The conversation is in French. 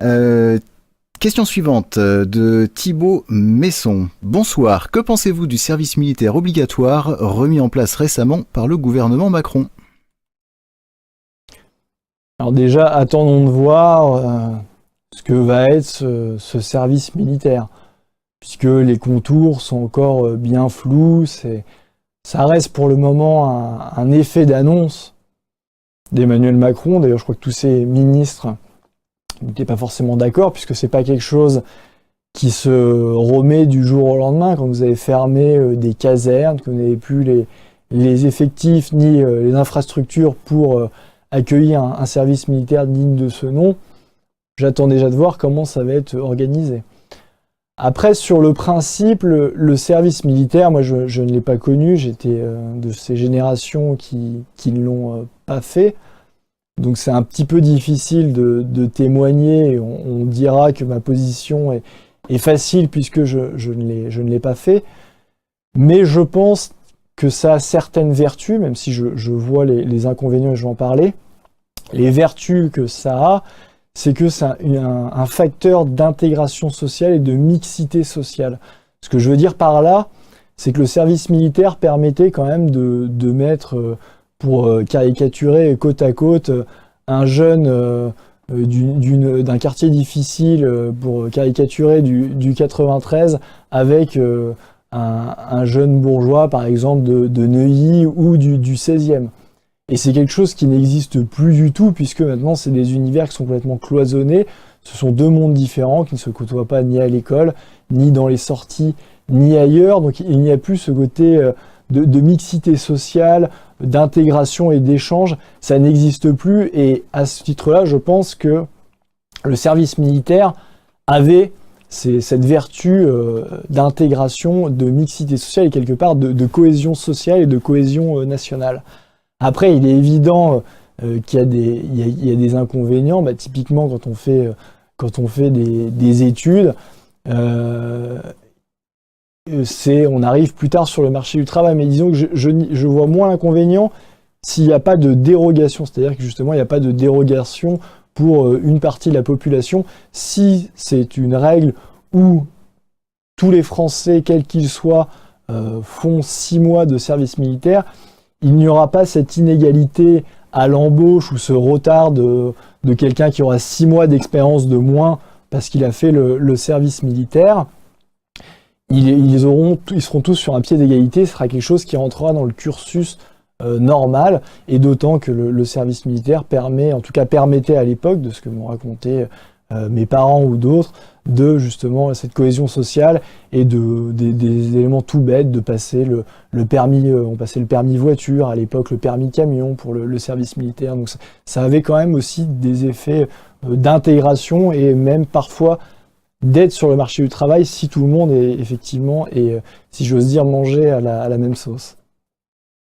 Euh, Question suivante de Thibaut Messon. Bonsoir, que pensez-vous du service militaire obligatoire remis en place récemment par le gouvernement Macron? Alors déjà, attendons de voir ce que va être ce service militaire, puisque les contours sont encore bien flous. Ça reste pour le moment un effet d'annonce d'Emmanuel Macron. D'ailleurs, je crois que tous ces ministres n'étaient pas forcément d'accord, puisque c'est pas quelque chose qui se remet du jour au lendemain. Quand vous avez fermé des casernes, que vous n'avez plus les effectifs ni les infrastructures pour accueillir un service militaire digne de ce nom, j'attends déjà de voir comment ça va être organisé. Après, sur le principe, le service militaire, moi je ne l'ai pas connu, j'étais de ces générations qui ne l'ont pas fait. Donc c'est un petit peu difficile de témoigner. On dira que ma position est facile puisque je ne l'ai pas fait. Mais je pense que ça a certaines vertus, même si je vois les inconvénients et je vais en parler. Les vertus que ça a, c'est que c'est un facteur d'intégration sociale et de mixité sociale. Ce que je veux dire par là, c'est que le service militaire permettait quand même de mettre, pour caricaturer côte à côte, un jeune d'un quartier difficile, pour caricaturer du 93, avec un jeune bourgeois, par exemple, de Neuilly ou du 16e. Et c'est quelque chose qui n'existe plus du tout, puisque maintenant, c'est des univers qui sont complètement cloisonnés. Ce sont deux mondes différents qui ne se côtoient pas ni à l'école, ni dans les sorties, ni ailleurs. Donc il n'y a plus ce côté de mixité sociale, d'intégration et d'échange. Ça n'existe plus. Et à ce titre-là, je pense que le service militaire avait cette vertu d'intégration, de mixité sociale et quelque part de cohésion sociale et de cohésion nationale. Après, il est évident qu'il y a des inconvénients. Bah, typiquement, quand on fait des études, on arrive plus tard sur le marché du travail. Mais disons que je vois moins l'inconvénient s'il n'y a pas de dérogation. C'est-à-dire que justement, il n'y a pas de dérogation pour une partie de la population. Si c'est une règle où tous les Français, quels qu'ils soient, font 6 mois de service militaire, il n'y aura pas cette inégalité à l'embauche ou ce retard de quelqu'un qui aura 6 mois d'expérience de moins parce qu'il a fait le service militaire. Ils seront tous sur un pied d'égalité, ce sera quelque chose qui rentrera dans le cursus normal, et d'autant que le service militaire permettait à l'époque, de ce que m'ont raconté mes parents ou d'autres, de justement cette cohésion sociale et des éléments tout bêtes, de passer le permis, on passait le permis voiture, à l'époque le permis camion pour le service militaire. Donc ça avait quand même aussi des effets d'intégration et même parfois d'aide sur le marché du travail si tout le monde est effectivement, et si j'ose dire, manger à la même sauce.